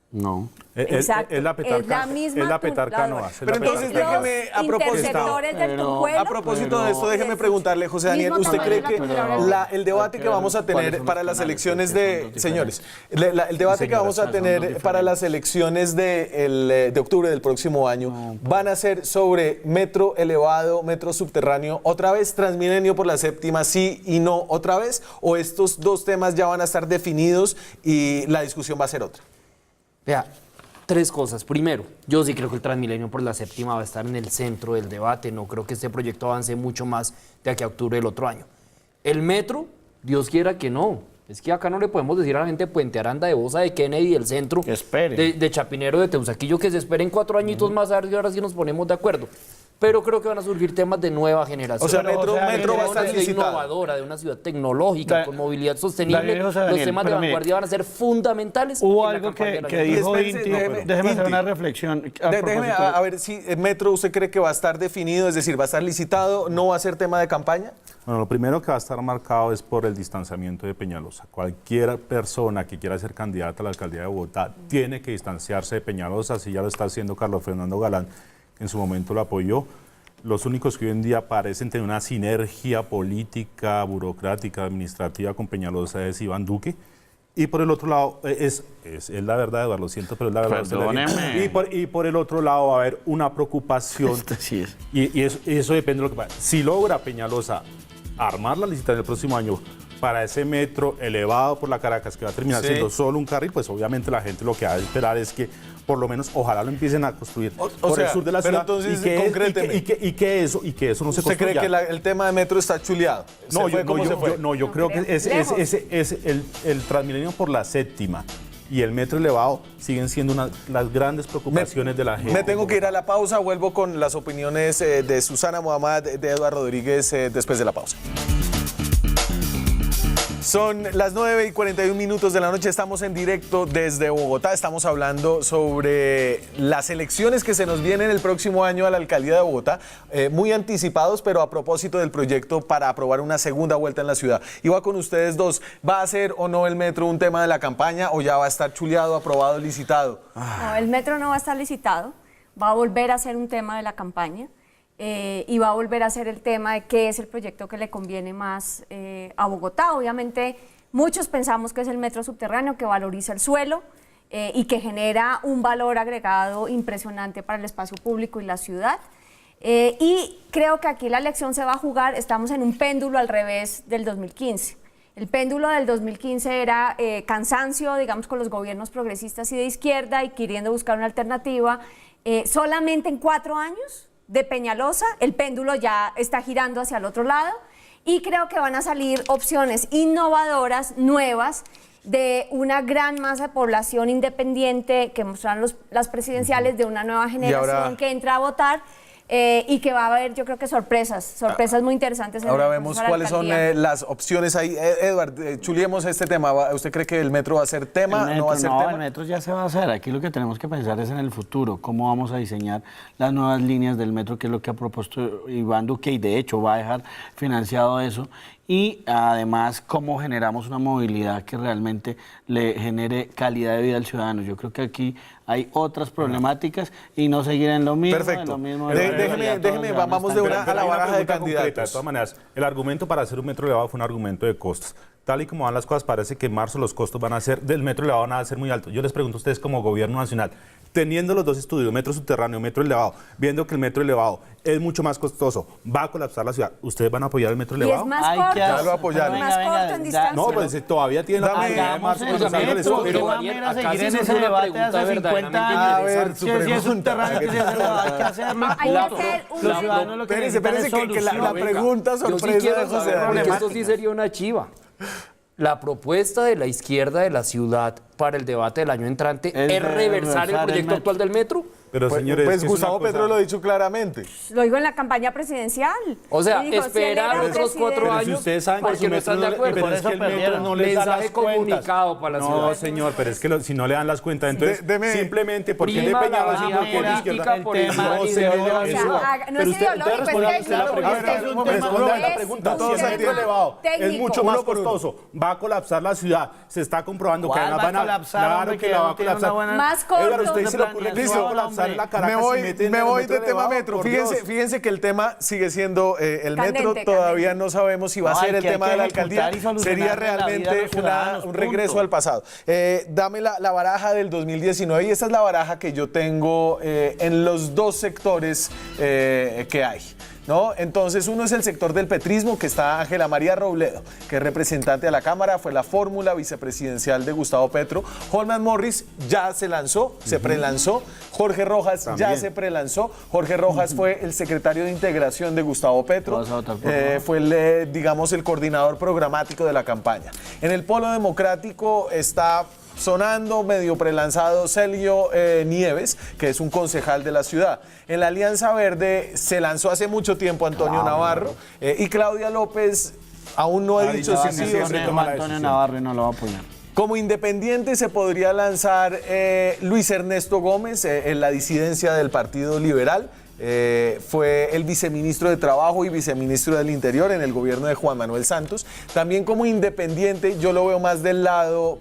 No. Exacto. Es la petarca, es la misma es la petarca turbadora. Noas, es Pero la entonces petarca. déjeme, a propósito- Intersectores del Pero- Tunjuelo. A propósito de esto, déjeme preguntarle, José Daniel, Mismo ¿usted cree tamaño que de la turbadora. el debate que vamos a ¿Cuáles tener son para los las canales? elecciones Porque son de, dos señores, diferentes. el debate que Señoras, vamos a son dos tener diferentes. para las elecciones de octubre del próximo año van a ser sobre metro elevado, metro subterráneo, otra vez Transmilenio por la séptima, sí y no otra vez, o estos dos temas ya van a estar definidos y la discusión va a ser otra? Vea, tres cosas. Primero, yo sí creo que el Transmilenio por la séptima va a estar en el centro del debate. No creo que este proyecto avance mucho más de aquí a octubre del otro año. El metro, Dios quiera que no. Es que acá no le podemos decir a la gente de Puente Aranda, de Bosa, de Kennedy, del centro, Que esperen. de Chapinero, de Teusaquillo, que se esperen 4 añitos más a ver si ahora sí nos ponemos de acuerdo. Pero creo que van a surgir temas de nueva generación. O sea, Pero, metro José Daniel, va a de estar una ciudad licitado. innovadora, de una ciudad tecnológica, con movilidad sostenible. Daniel, José Los Daniel, temas de pero mire, vanguardia van a ser fundamentales. Hubo en la algo campaña que, del año que entrante. dijo Espérense, Inti, déjeme- déjeme hacer Inti. una reflexión. Déjeme a ver si el metro, ¿usted cree que va a estar definido? Es decir, ¿va a estar licitado? ¿No va a ser tema de campaña? Bueno, lo primero que va a estar marcado es por el distanciamiento de Peñalosa. Cualquier persona que quiera ser candidata a la alcaldía de Bogotá tiene que distanciarse de Peñalosa, así ya lo está haciendo Carlos Fernando Galán, que en su momento lo apoyó. Los únicos que hoy en día parecen tener una sinergia política, burocrática, administrativa con Peñalosa es Iván Duque. Y por el otro lado, es la verdad, Eduardo, lo siento, pero es la verdad. Perdóneme. Y por el otro lado va a haber una preocupación. Esto sí es. Y eso depende de lo que pasa. Si logra Peñalosa armar la licitación el próximo año para ese metro elevado por la Caracas, que va a terminar Sí. siendo solo un carril, pues obviamente la gente lo que va a esperar es que por lo menos ojalá lo empiecen a construir O por sea, el sur de la pero ciudad entonces, y que concréteme. eso no se ¿Usted cree construya. que el tema de metro está chuleado? No, ¿Se fue como se fue? yo creo que Lejos. el Transmilenio por la séptima y el metro elevado siguen siendo las grandes preocupaciones de la gente. Me tengo que ir a la pausa, vuelvo con las opiniones de Susana Muhammad, de Eduardo Rodríguez después de la pausa. Son las 9:41 de la noche, estamos en directo desde Bogotá, estamos hablando sobre las elecciones que se nos vienen el próximo año a la alcaldía de Bogotá, muy anticipados, pero a propósito del proyecto para aprobar una segunda vuelta en la ciudad. Iba con ustedes dos, ¿va a ser o no el metro un tema de la campaña o ya va a estar chuleado, aprobado, licitado? No, el metro no va a estar licitado, va a volver a ser un tema de la campaña y va a volver a ser el tema de qué es el proyecto que le conviene más a Bogotá. Obviamente, muchos pensamos que es el metro subterráneo que valoriza el suelo y que genera un valor agregado impresionante para el espacio público y la ciudad. Y creo que aquí la elección se va a jugar, estamos en un péndulo al revés del 2015. El péndulo del 2015 era cansancio, digamos, con los gobiernos progresistas y de izquierda y queriendo buscar una alternativa. Solamente en 4 años de Peñalosa, el péndulo ya está girando hacia el otro lado y creo que van a salir opciones innovadoras, nuevas, de una gran masa de población independiente que mostrarán las presidenciales de una nueva generación que entra a votar. Y que va a haber, yo creo que sorpresas muy interesantes. En Ahora el vemos proceso de la cuáles son alcaldía. las opciones ahí. Edward, chuliemos este tema. ¿Usted cree que el metro va a ser tema? El metro, ¿No va a ser no, tema? el metro ya se va a hacer. Aquí lo que tenemos que pensar es en el futuro, cómo vamos a diseñar las nuevas líneas del metro, que es lo que ha propuesto Iván Duque y de hecho va a dejar financiado eso. Y además, cómo generamos una movilidad que realmente le genere calidad de vida al ciudadano. Yo creo que aquí hay otras problemáticas y no seguir en lo mismo. Perfecto. En lo mismo, Déjeme, vamos de una a la hay baraja de pregunta concreta. De candidatos. todas maneras, el argumento para hacer un metro elevado fue un argumento de costos. Tal y como van las cosas, parece que en marzo los costos del metro elevado van a ser muy altos. Yo les pregunto a ustedes como gobierno nacional, teniendo los dos estudios, metro subterráneo, metro elevado, viendo que el metro elevado es mucho más costoso, va a colapsar la ciudad, ¿ustedes van a apoyar el metro Y elevado? es más Hay que corto, Ya lo apoyaron. es más corto en distancia. No, pues todavía tienen la Dame- posibilidad de marzo Hagamos para el sacar el metro, estudio. que va a Daniel, ir a acá seguir sí en surge ese una debate pregunta hace 50 verdaderamente años. A ver, su Si es pregunta. subterráneo, que si es elevado, hay que hacerlo. Hay que punto. hacer un- Los ciudadanos lo que Espérese, necesitan es espérese, que la solución. pregunta Yo sí sorpresa quiero de José saber, porque Daniel. esto sí sería una chiva. La propuesta de la izquierda de la ciudad para el debate del año entrante Es es reversar el reversar el proyecto metro. actual del metro. Pero señores, Pues es que es Gustavo una cosa- Petro lo ha dicho claramente. Lo digo en la campaña presidencial. O sea, Y dijo, si él esperar era otros presidente- 4 Pero años si ustedes saben que porque su no están de metro acuerdo. pero es que el metro no les da Mensaje las cuentas. comunicado para la ciudad. No, señor, pero es que si no le dan las cuentas, entonces Deme- simplemente porque es de Prima la Peñalosa y vía porque es de política izquierda. por el No, tema señor, ideológico. eso- O sea, no pero es usted ideológico, es responda usted la técnico. pregunta. Es un Responda tema- la pregunta. es Si un el metro tema elevado es técnico. mucho más Uno por uno. costoso, va a colapsar la ciudad, se está comprobando que ¿Cuál además va a van a... colapsar, Claro hombre, que que la va no a tiene una colapsar. buena- Más corto. Edgar, ¿usted se le ocurre que Listo. se va a colapsar la Caracas Me voy, y meten me el voy metro de tema elevado? metro. Por Fíjense, Dios. fíjense que el tema sigue siendo el Candente, metro. Todavía candente. no sabemos si va a No, ser hay el que tema de la ejecutar alcaldía. y solucionarle Sería la vida a realmente los ciudadanos, un regreso punto. al pasado. Dame la baraja del 2019 y esta es la baraja que yo tengo en los dos sectores que hay. ¿No? Entonces, uno es el sector del petrismo, que está Ángela María Robledo, que es representante de la Cámara, fue la fórmula vicepresidencial de Gustavo Petro. Holman Morris ya se lanzó, se prelanzó. Jorge Rojas También. ya se prelanzó. Jorge Rojas fue el secretario de integración de Gustavo Petro. ¿Vas a votar por Rojas? Fue el, digamos, el coordinador programático de la campaña. En el polo democrático está sonando, medio prelanzado Celio Nieves, que es un concejal de la ciudad. En la Alianza Verde se lanzó hace mucho tiempo Antonio Navarro y Claudia López aún no ha dicho si sí o si no. toma la Antonio decisión. Navarro y no lo va a apoyar. Como independiente se podría lanzar Luis Ernesto Gómez en la disidencia del Partido Liberal. Fue el viceministro de Trabajo y viceministro del Interior en el gobierno de Juan Manuel Santos. También como independiente yo lo veo más del lado...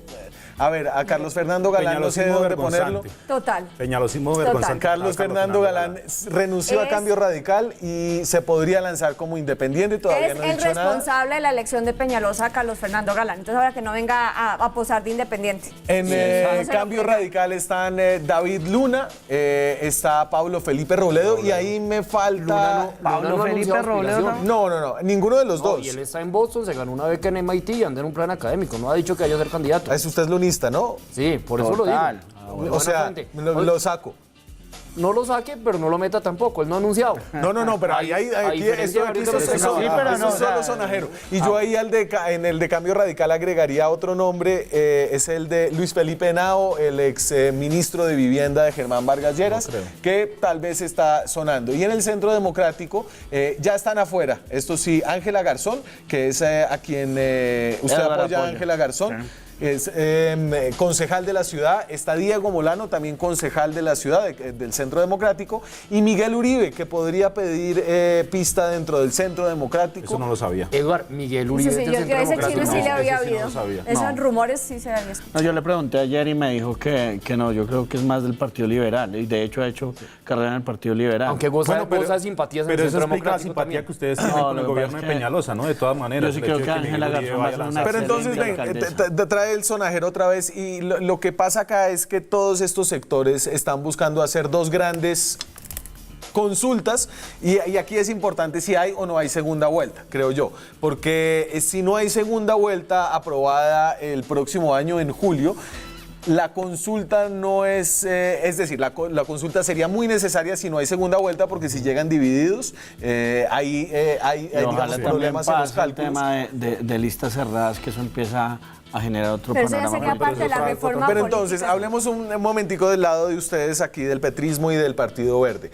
A ver, a Carlos Fernando Galán no sé de dónde ponerlo. Total. Peñalosismo Total. vergonzante. Carlos Fernando Galán renunció a Es- Cambio Radical y se podría lanzar como independiente, todavía Es no ha el dicho nada. responsable de la elección de Peñalosa, Carlos Fernando Galán. Entonces, ahora que no venga a posar de independiente. En No se lo Cambio crea. Radical están David Luna, está Pablo Felipe Robledo y ahí me falta... Pablo no Felipe anunció Robledo, aspiración. No, ninguno de los No, dos. y él está en Boston, se ganó una beca en MIT y anda en un plan académico. No ha dicho que vaya a ser candidato. Es usted es lunista, ¿no? Sí, por eso Total. lo digo. O sea, Buena fuente. lo saco. No lo saque, pero no lo meta tampoco. Él no ha anunciado. No, pero ahí A aquí diferencia de esto ahorita es que solo- sí, pero eso no, es o sea, solo sonajero. Y yo ahí en el de Cambio Radical agregaría otro nombre, es el de Luis Felipe Henao, el ex ministro de Vivienda de Germán Vargas Lleras, que tal vez está sonando. Y en el Centro Democrático ya están afuera, esto sí, Ángela Garzón, que es a quien usted Edgar apoya, apoya. Ángela Garzón. Sí. Es concejal de la ciudad, está Diego Molano, también concejal de la ciudad, del Centro Democrático, y Miguel Uribe, que podría pedir pista dentro del Centro Democrático. Eso no lo sabía. Eduard, Miguel Uribe Sí, del yo Centro ese Democrático. chisme sí le No, había ese sí no oído. lo sabía. Esos rumores sí se habían escuchado. No, yo le pregunté ayer y me dijo que no, yo creo que es más del Partido Liberal y de hecho ha hecho carrera en el Partido Liberal. Aunque goza de simpatías en el Pero eso Centro explica la Democrático simpatía también. que ustedes tienen No, con lo el que gobierno pasa de es que Peñalosa, ¿no? De todas maneras. yo sí el creo hecho que de Miguel Ángela Uribe Garzón va a vaya ser una lanzarse. Pero entonces, ven, alcaldesa. trae el sonajero otra vez y lo que pasa acá es que todos estos sectores están buscando hacer dos grandes consultas y aquí es importante si hay o no hay segunda vuelta, creo yo, porque si no hay segunda vuelta aprobada el próximo año en julio, la consulta no es, es decir, la consulta sería muy necesaria si no hay segunda vuelta, porque si llegan divididos, hay Y ojalá digamos, también problemas en los pase el cálculos. tema de listas cerradas, que eso empieza a generar otro Pero eso ya panorama. sería parte de la reforma Pero política. entonces, hablemos un momentico del lado de ustedes aquí, del petrismo y del Partido Verde.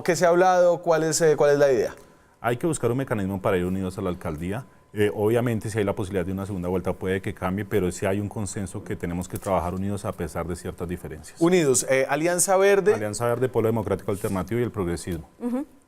¿Qué se ha hablado? ¿Cuál es la idea? Hay que buscar un mecanismo para ir unidos a la alcaldía. Obviamente, si hay la posibilidad de una segunda vuelta, puede que cambie, pero sí hay un consenso que tenemos que trabajar unidos a pesar de ciertas diferencias. Unidos, Alianza Verde. Alianza Verde, Polo Democrático Alternativo y el Progresismo.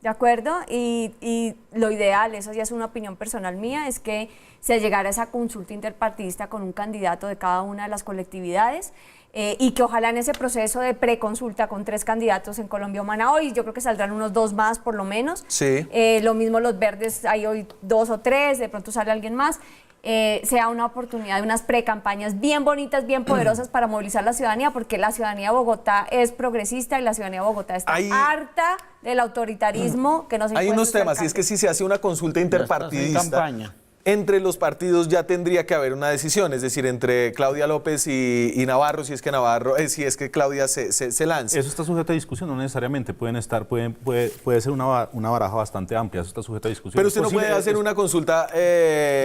De acuerdo, y lo ideal, eso ya es una opinión personal mía, es que se llegara a esa consulta interpartidista con un candidato de cada una de las colectividades y que ojalá en ese proceso de preconsulta con 3 candidatos en Colombia Humana hoy, yo creo que saldrán unos 2 más por lo menos. Sí. Lo mismo los verdes, hay hoy 2 o 3, de pronto sale alguien más. Sea una oportunidad de unas precampañas bien bonitas, bien poderosas para movilizar la ciudadanía, porque la ciudadanía de Bogotá es progresista y la ciudadanía de Bogotá está harta del autoritarismo que nos Hay impuesta unos este temas, y es alcalde. que si se hace una consulta Ya está sin interpartidista, campaña. entre los partidos ya tendría que haber una decisión, es decir, entre Claudia López y Navarro, si es que Claudia se lanza. Eso está sujeto a discusión, no necesariamente. Puede ser una baraja bastante amplia, eso está sujeto a discusión. Pero usted no puede hacer una consulta.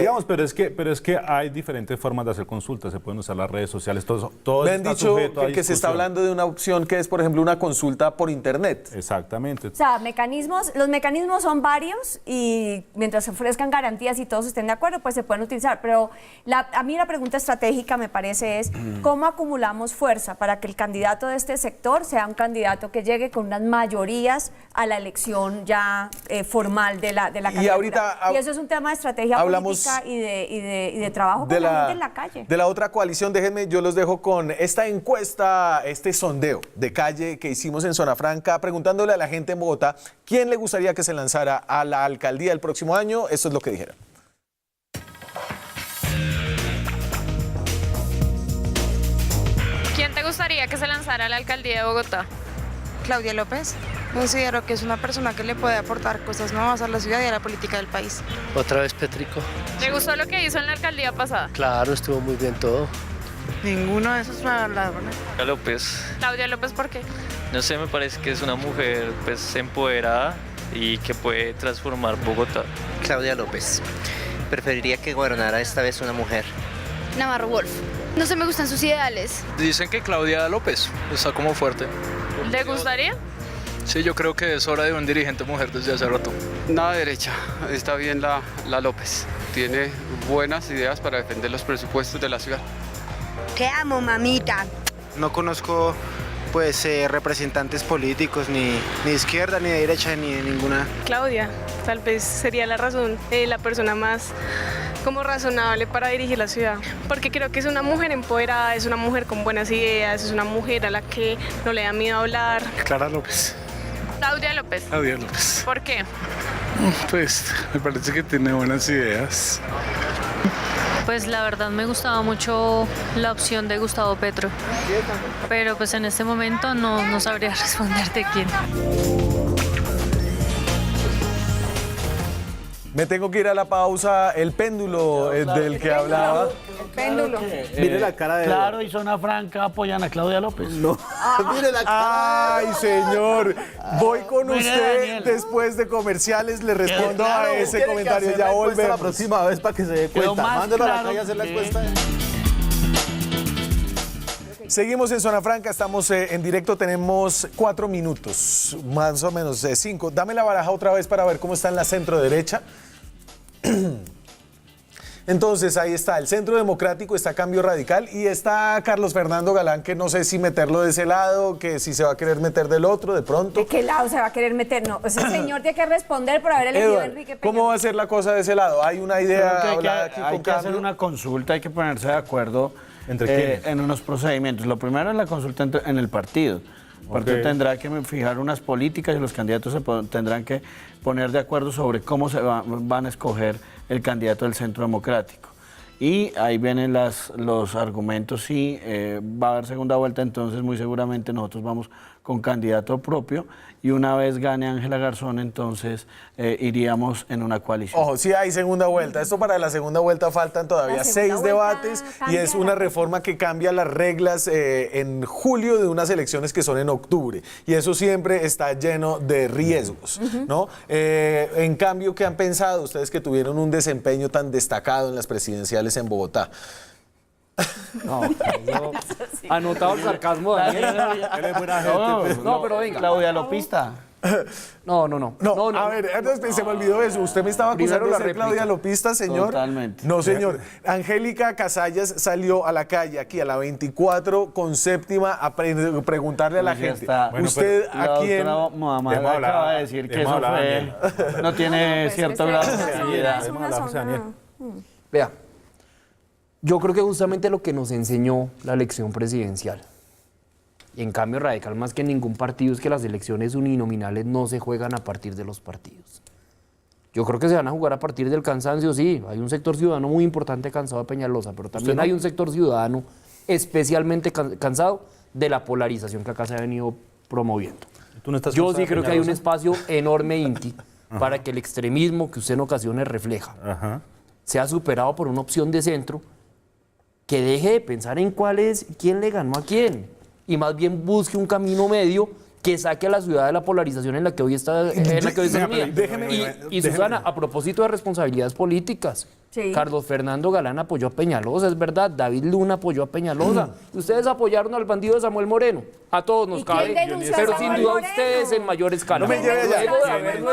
Digamos, pero es que hay diferentes formas de hacer consultas, se pueden usar las redes sociales, todo Me han está dicho sujeto a que se está discusión. hablando de una opción que es, por ejemplo, una consulta por internet. Exactamente. O sea, los mecanismos son varios y mientras se ofrezcan garantías y todos estén de acuerdo, pues se pueden utilizar. Pero a mí la pregunta estratégica me parece es cómo acumulamos fuerza para que el candidato de este sector sea un candidato que llegue con unas mayorías a la elección ya formal de la candidatura. Ahorita y eso es un tema de estrategia política y de trabajo con la gente en la calle. De la otra coalición, déjenme, yo los dejo con esta encuesta, este sondeo de calle que hicimos en Zona Franca, preguntándole a la gente en Bogotá quién le gustaría que se lanzara a la alcaldía el próximo año. Esto es lo que dijeron. ¿Quién te gustaría que se lanzara a la alcaldía de Bogotá? Claudia López. Considero que es una persona que le puede aportar cosas nuevas a la ciudad y a la política del país. Otra vez Petrico. ¿Le gustó lo que hizo en la alcaldía pasada? Claro, estuvo muy bien todo. Ninguno de esos me ha hablado, ¿no? Claudia López, Claudia López, ¿por qué? no sé, me parece que es una mujer pues empoderada y que puede transformar Bogotá. Claudia López. Preferiría que gobernara esta vez una mujer. Navarro Wolf. No se me gustan sus ideales. Dicen que Claudia López está como fuerte. ¿Le gustaría? Sí, yo creo que es hora de un dirigente mujer desde hace rato. Nada derecha, está bien la López. Tiene buenas ideas para defender los presupuestos de la ciudad. Te amo, mamita. No conozco pues representantes políticos ni de izquierda ni de derecha ni de ninguna. Claudia, tal vez sería la razón, la persona más como razonable para dirigir la ciudad, porque creo que es una mujer empoderada, es una mujer con buenas ideas, es una mujer a la que no le da miedo hablar. Clara López. Claudia López. Claudia López. ¿Por qué? Pues me parece que tiene buenas ideas. Pues la verdad me gustaba mucho la opción de Gustavo Petro, pero pues en este momento no sabría responderte quién. Me tengo que ir a la pausa. El péndulo del que hablaba. El péndulo. Mire la cara de... Claro, y Zona Franca apoyan a Claudia López. No. Mire la cara. Ay, señor. Voy con usted Daniel. después de comerciales. Le respondo Claro. a ese ¿Quiere que comentario. hacer Ya la encuesta volvemos. la próxima vez para que se dé Quedó cuenta. más Mándelo a la claro calle a hacer la que- encuesta. Seguimos en Zona Franca, estamos en directo, tenemos 4 minutos, más o menos 5. Dame la baraja otra vez para ver cómo está en la centro derecha. Entonces ahí está, el Centro Democrático, está Cambio Radical y está Carlos Fernando Galán, que no sé si meterlo de ese lado, que si se va a querer meter del otro, de pronto. ¿De qué lado se va a querer meter? No, ese señor tiene que responder por haber elegido a Eduardo, Enrique Peña. ¿cómo va a ser la cosa de ese lado? ¿Hay una idea Creo que hablada aquí hay con que hacer Cambio? una consulta, hay que ponerse de acuerdo en unos procedimientos. Lo primero es la consulta en el partido. El partido tendrá que fijar unas políticas y los candidatos tendrán que poner de acuerdo sobre cómo se van a escoger el candidato del Centro Democrático. Y ahí vienen los argumentos, si va a haber segunda vuelta, entonces muy seguramente nosotros vamos con candidato propio y una vez gane Ángela Garzón, entonces iríamos en una coalición. Ojo, sí hay segunda vuelta. Esto para la segunda vuelta faltan todavía La segunda 6 vuelta debates y es una reforma que cambia las reglas en julio de unas elecciones que son en octubre. Y eso siempre está lleno de riesgos, ¿no? En cambio, ¿qué han pensado ustedes que tuvieron un desempeño tan destacado en las presidenciales en Bogotá? Anotado el sarcasmo, Daniel. No, pero venga. Claudia Lopista. No. A ver, entonces se me olvidó eso. ¿Usted me estaba Primero acusando de la ser réplica. Claudia Lopista, señor? Totalmente. No, señor. Angélica Casallas salió a la calle, aquí a la 24, con séptima, a preguntarle a la Pues ya gente. está. Bueno, ¿usted la a quién? doctora Muhammad Dejemos hablar, acaba de decir que dejemos eso hablar, fue, Daniel. no tiene pues, cierto que grado es de una seriedad. zona, es una Dejemos hablar, zona. Vea, yo creo que justamente lo que nos enseñó la elección presidencial, y en cambio radical más que ningún partido, es que las elecciones uninominales no se juegan a partir de los partidos. Yo creo que se van a jugar a partir del cansancio, sí, hay un sector ciudadano muy importante cansado de Peñalosa, pero también hay un sector ciudadano especialmente cansado de la polarización que acá se ha venido promoviendo. ¿Tú no estás Yo cansada sí de creo que hay un Peñalosa? espacio enorme, Inti, para que el extremismo que usted en ocasiones refleja, sea superado por una opción de centro que deje de pensar en quién le ganó a quién y más bien busque un camino medio que saque a la ciudad de la polarización en la que hoy está sumida. Y Susana, a propósito de responsabilidades políticas, Carlos Fernando Galán apoyó a Peñalosa, es verdad, David Luna apoyó a Peñalosa. Ustedes apoyaron al bandido de Samuel Moreno. A todos nos cabe, pero sin duda ustedes en mayor escala. No me lleve allá.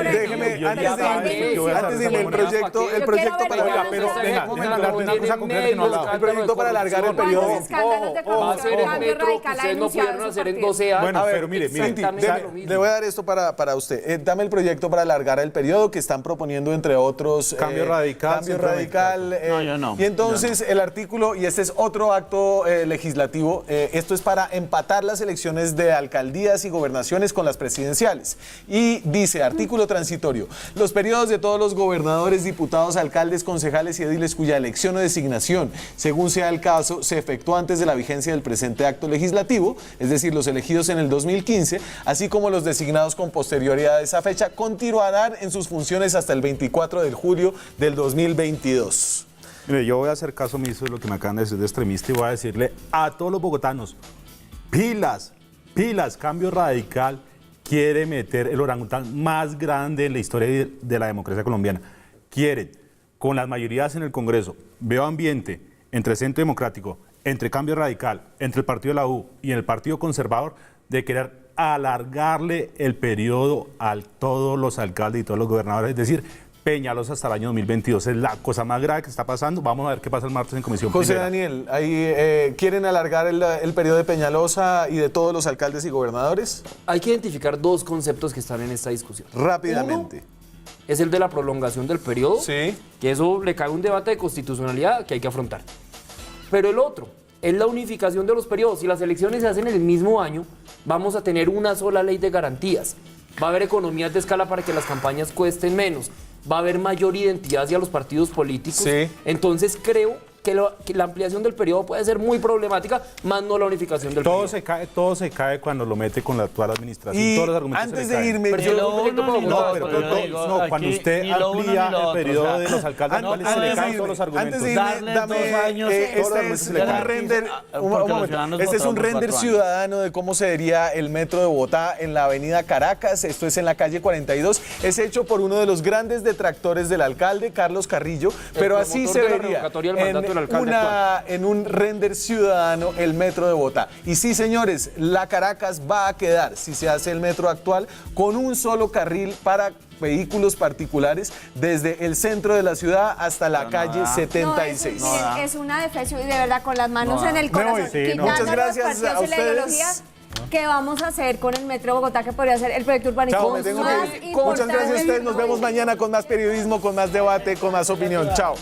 Déjeme, antes de irme, el proyecto para... Pero déjeme hablar de una cosa concreta que no he hablado. El proyecto para alargar el periodo... Va a ser el metro que ustedes no pudieron hacer en 12 años. Bueno, pero mire, le voy a dar esto para usted. Dame el proyecto para alargar el periodo que están proponiendo, entre otros... Cambio Radical. No, yo no. Y entonces el artículo, y este es otro acto legislativo, esto es para empatar las elecciones de alcaldías y gobernaciones con las presidenciales. Y dice, artículo transitorio, los periodos de todos los gobernadores, diputados, alcaldes, concejales y ediles cuya elección o designación, según sea el caso, se efectuó antes de la vigencia del presente acto legislativo, es decir, los elegidos en el 2015, así como los designados con posterioridad a esa fecha, continuarán en sus funciones hasta el 24 de julio del 2022. Mire, yo voy a hacer caso omiso de lo que me acaban de decir de extremista y voy a decirle a todos los bogotanos, pilas, Cambio Radical quiere meter el orangután más grande en la historia de la democracia colombiana. Quieren, con las mayorías en el Congreso, veo ambiente entre Centro Democrático, entre Cambio Radical, entre el Partido de la U y el Partido Conservador, de querer alargarle el periodo a todos los alcaldes y todos los gobernadores, es decir, Peñalosa hasta el año 2022. Es la cosa más grave que está pasando. Vamos a ver qué pasa el martes en comisión José primera. Daniel, ahí quieren alargar el periodo de Peñalosa y de todos los alcaldes y gobernadores. Hay que identificar dos conceptos que están en esta discusión. Rápidamente. Uno es el de la prolongación del periodo, que eso le cabe un debate de constitucionalidad que hay que afrontar. Pero el otro es la unificación de los periodos. Si las elecciones se hacen en el mismo año, vamos a tener una sola ley de garantías. Va a haber economías de escala para que las campañas cuesten menos. Va a haber mayor identidad hacia los partidos políticos. Entonces creo que la ampliación del periodo puede ser muy problemática, más no la unificación del periodo. Todo se cae cuando lo mete con la actual administración. Y todos los argumentos antes se le de caen. irme, cuando usted amplía el periodo de los alcaldes, se le caen todos los argumentos. Antes de irme, este es un render ciudadano de cómo se vería el metro de Bogotá en la avenida Caracas. Esto es en la calle 42. Es hecho por uno de los grandes detractores del alcalde, Carlos Carrillo, pero así se vería en un render ciudadano el metro de Bogotá. Y sí, señores, la Caracas va a quedar, si se hace el metro actual, con un solo carril para vehículos particulares desde el centro de la ciudad hasta la calle 76. Es una defensa y de verdad con las manos en el corazón. Muchas gracias a ustedes. ¿Qué vamos a hacer con el metro de Bogotá, que podría ser el proyecto urbanístico más importante? Muchas gracias a ustedes. Nos vemos mañana con más periodismo, con más debate, con más opinión. Chao.